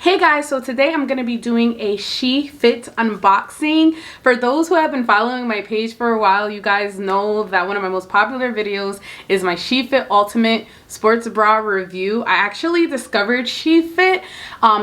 Hey guys, so today I'm going to be doing a SheFit unboxing. For those who have been following my page for a while, you guys know that one of my most popular videos is my SheFit Ultimate Sports Bra review. I actually discovered SheFit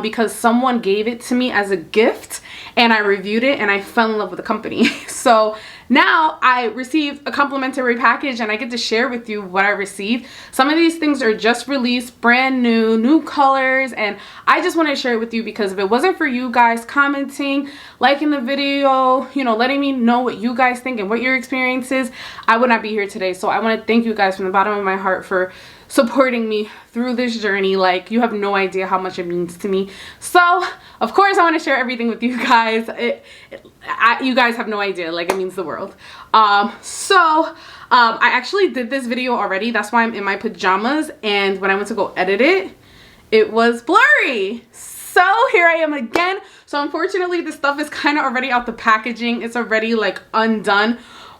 because someone gave it to me as a gift and I reviewed it and I fell in love with the company. So now I received a complimentary package and I get to share with you what I received. Some of these things are just released, brand new colors, and I just want to share it with you because if it wasn't for you guys commenting, liking the video, you know, letting me know what you guys think and what your experience is, I would not be here today. So I want to thank you guys from the bottom of my heart for supporting me through this journey. Like, you have no idea how much it means to me. So of course I want to share everything with you guys. You guys have no idea, like, it means the world. I actually did this video already. That's why I'm in my pajamas, and when I went to go edit it, it was blurry. So here I am again. So unfortunately this stuff is kind of already out the packaging. It's already like undone,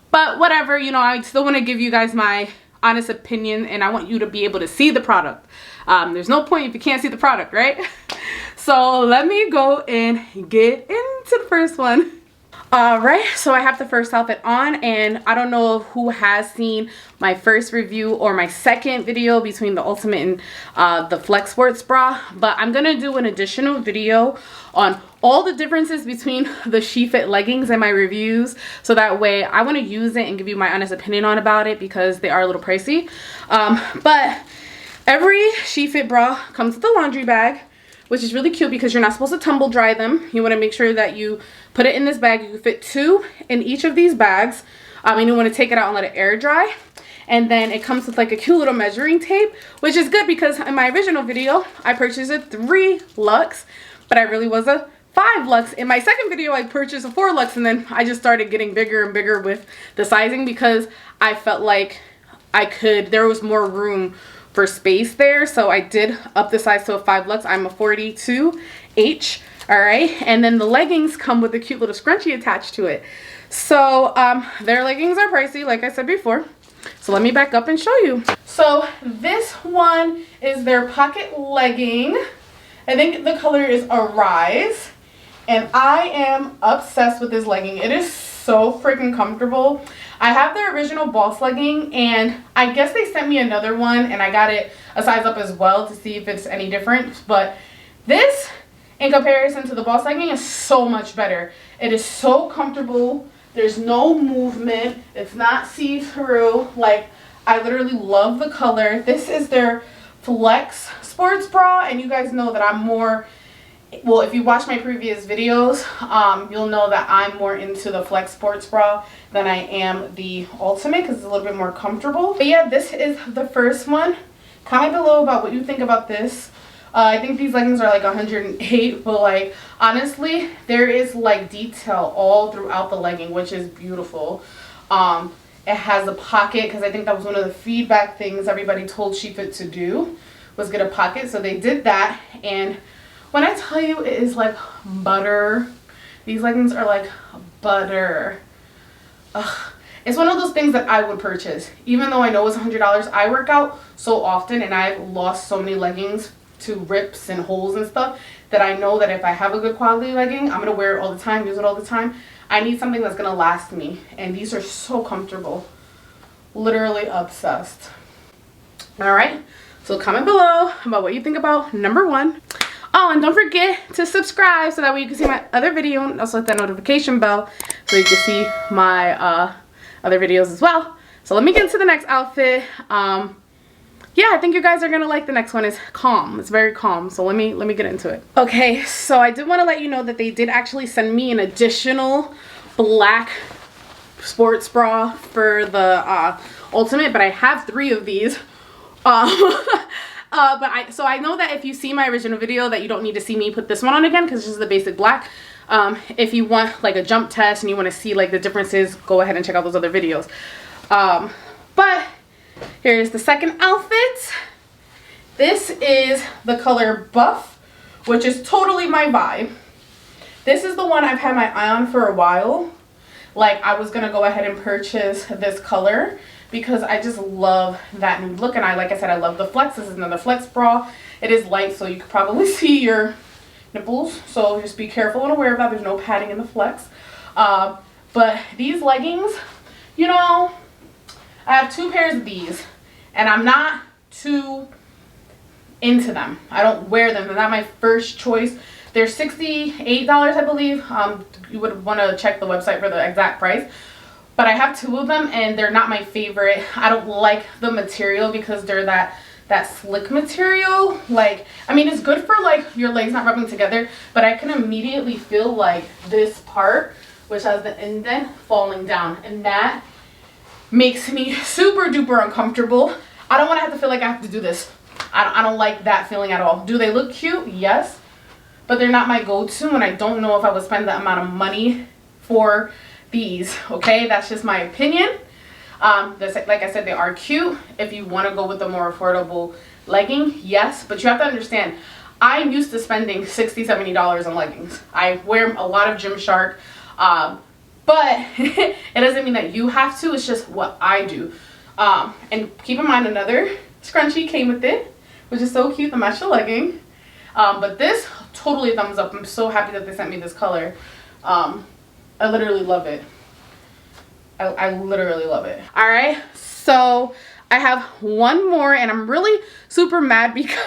but whatever, you know, I still want to give you guys my honest opinion and I want you to be able to see the product. There's no point if you can't see the product, right? So let me go and get into the first one. Alright, so I have the first outfit on, and I don't know who has seen my first review or my second video between the Ultimate and the Flex Sports Bra, but I'm gonna do an additional video on all the differences between the SheFit leggings and my reviews, so that way I want to use it and give you my honest opinion on about it because they are a little pricey. But every SheFit bra comes with a laundry bag, which is really cute because you're not supposed to tumble dry them. You want to make sure that you put it in this bag. You can fit 2 in each of these bags, and you want to take it out and let it air dry. And then it comes with like a cute little measuring tape, which is good because in my original video I purchased a 3 Lux, but I really was a 5 Lux. In my second video I purchased a 4 Lux, and then I just started getting bigger and bigger with the sizing because I felt like there was more room for space there, so I did up the size to a 5 Lux. I'm a 42H. All right, and then the leggings come with a cute little scrunchie attached to it. So their leggings are pricey, like I said before. So let me back up and show you. So this one is their pocket legging. I think the color is Arise, and I am obsessed with this legging. It is so freaking comfortable. I have their original Boss legging, and I guess they sent me another one, and I got it a size up as well to see if it's any different. But this, in comparison to the Boss legging, is so much better. It is so comfortable. There's no movement. It's not see-through. Like, I literally love the color. This is their Flex Sports Bra, and you guys know that I'm more, well, if you watch my previous videos, you'll know that I'm more into the Flex Sports Bra than I am the Ultimate because it's a little bit more comfortable. But yeah, this is the first one. Comment below about what you think about this. I think these leggings are like 108, but like honestly, there is like detail all throughout the legging, which is beautiful. It has a pocket because I think that was one of the feedback things everybody told SheFit to do was get a pocket, so they did that. And when I tell you it is like butter, these leggings are like butter. Ugh. It's one of those things that I would purchase, even though I know it's $100. I work out so often and I've lost so many leggings to rips and holes and stuff that I know that if I have a good quality legging, I'm gonna wear it all the time, use it all the time. I need something that's gonna last me, and these are so comfortable. Literally obsessed. All right, so comment below about what you think about number 1. Oh, and don't forget to subscribe so that way you can see my other video, and also hit that notification bell so you can see my other videos as well. So let me get into the next outfit. Yeah, I think you guys are gonna like the next one. It's calm. It's very calm. So let me get into it. Okay, so I did want to let you know that they did actually send me an additional black sports bra for the Ultimate, but I have 3 of these. So I know that if you see my original video that you don't need to see me put this one on again because this is the basic black. If you want like a jump test and you want to see like the differences, go ahead and check out those other videos. But here's the second outfit. This is the color Buff, which is totally my vibe. This is the one I've had my eye on for a while. Like, I was gonna go ahead and purchase this color because I just love that nude look, and like I said, I love the Flex. This is another Flex bra. It is light, so you could probably see your nipples, so just be careful and aware of that. There's no padding in the flex. But these leggings, you know, I have 2 pairs of these and I'm not too into them. I don't wear them. They're not my first choice. They're $68, I believe. You would want to check the website for the exact price. But I have 2 of them and they're not my favorite. I don't like the material because they're that slick material. Like, I mean, it's good for like your legs not rubbing together, but I can immediately feel like this part, which has the indent, falling down, and that makes me super duper uncomfortable. I don't want to have to feel like I have to do this. I don't like that feeling at all. Do they look cute? Yes, but they're not my go-to, and I don't know if I would spend that amount of money for these. Okay, that's just my opinion. Like I said, they are cute if you want to go with a more affordable legging, yes, but you have to understand, I'm used to spending $60-70 on leggings. I wear a lot of Gymshark, but it doesn't mean that you have to. It's just what I do. And keep in mind, another scrunchie came with it, which is so cute, the match the legging. But this, totally thumbs up. I'm so happy that they sent me this color. I literally love it. I literally love it. All right, so I have one more and I'm really super mad because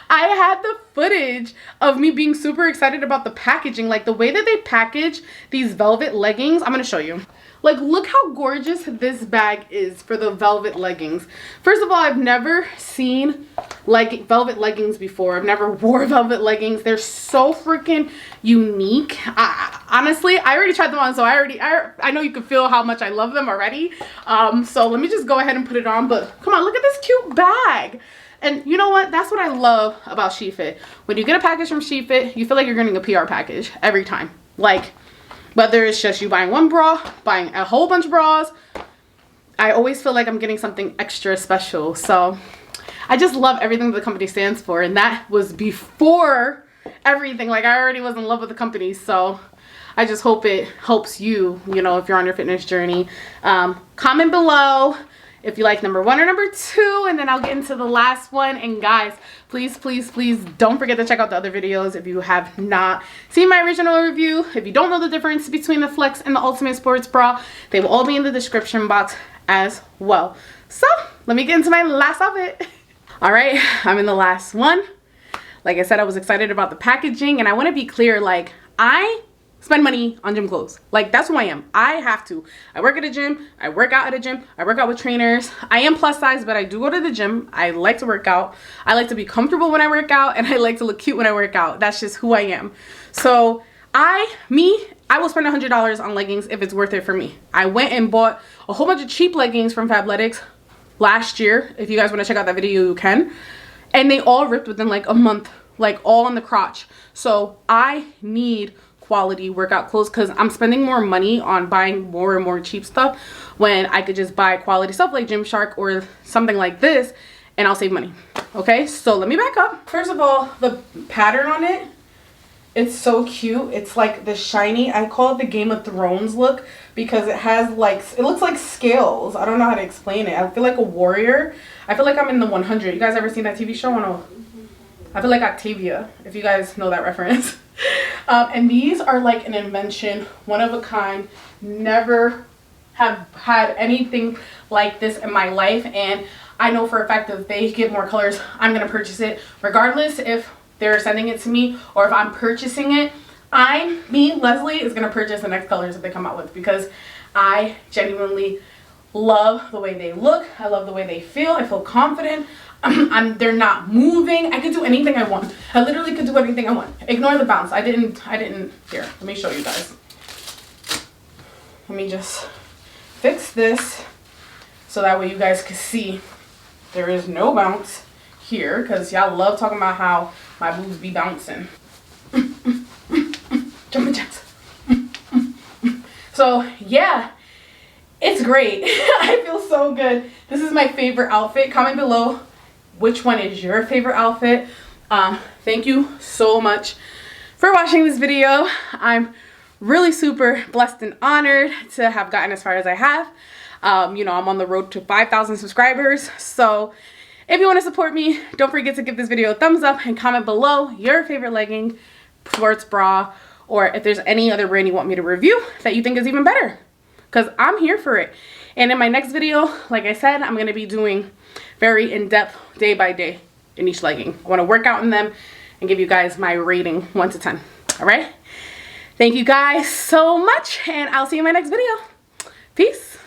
I had the footage of me being super excited about the packaging. Like the way that they package these velvet leggings, I'm gonna show you. Like, look how gorgeous this bag is for the velvet leggings. First of all, I've never seen like velvet leggings before. I've never wore velvet leggings. They're so freaking unique. Honestly, I already tried them on, so I know you can feel how much I love them already. So let me just go ahead and put it on. But come on, look at this cute bag. And you know what? That's what I love about SheFit. When you get a package from SheFit, you feel like you're getting a PR package every time. Like, whether it's just you buying one bra, buying a whole bunch of bras, I always feel like I'm getting something extra special. So I just love everything that the company stands for. And that was before everything. Like, I already was in love with the company. So I just hope it helps you, you know, if you're on your fitness journey. Comment below if you like number 1 or number 2, and then I'll get into the last one. And guys, please, please, please don't forget to check out the other videos if you have not seen my original review. If you don't know the difference between the Flex and the Ultimate Sports Bra, they will all be in the description box as well. So let me get into my last outfit. All right, I'm in the last one. Like I said, I was excited about the packaging, and I want to be clear, like, I spend money on gym clothes. Like, that's who I am. I have to. I work at a gym. I work out at a gym. I work out with trainers. I am plus size, but I do go to the gym. I like to work out. I like to be comfortable when I work out, and I like to look cute when I work out. That's just who I am. So I will spend $100 on leggings if it's worth it for me. I went and bought a whole bunch of cheap leggings from Fabletics last year. If you guys want to check out that video, you can. And they all ripped within like a month, like all on the crotch. So I need quality workout clothes because I'm spending more money on buying more and more cheap stuff when I could just buy quality stuff like Gymshark or something like this, and I'll save money. Okay, so let me back up. First of all, the pattern on it, it's so cute. It's like the shiny, I call it the Game of Thrones look because it has like, it looks like scales. I don't know how to explain it. I feel like a warrior. I feel like I'm in the 100. You guys ever seen that TV show? No. I feel like Octavia, if you guys know that reference. And these are like an invention, one of a kind. Never have had anything like this in my life, and I know for a fact that if they get more colors, I'm gonna purchase it regardless if they're sending it to me or if I'm purchasing it. Leslie is gonna purchase the next colors that they come out with because I genuinely love the way they look. I love the way they feel. I feel confident. They're not moving. I could do anything I want. I literally could do anything I want. Ignore the bounce. I didn't here, let me show you guys. Let me just fix this so that way you guys can see there is no bounce here, because y'all love talking about how my boobs be bouncing. Jumping jacks. So yeah, it's great. I feel so good. This is my favorite outfit. Comment below which one is your favorite outfit. Thank you so much for watching this video. I'm really super blessed and honored to have gotten as far as I have. You know, I'm on the road to 5,000 subscribers. So If you want to support me, don't forget to give this video a thumbs up and comment below your favorite legging, sports bra, or if there's any other brand you want me to review that you think is even better, because I'm here for it. And in my next video, like I said, I'm going to be doing very in-depth day by day in each legging. I want to work out in them and give you guys my rating 1 to 10. All right? Thank you guys so much, and I'll see you in my next video. Peace.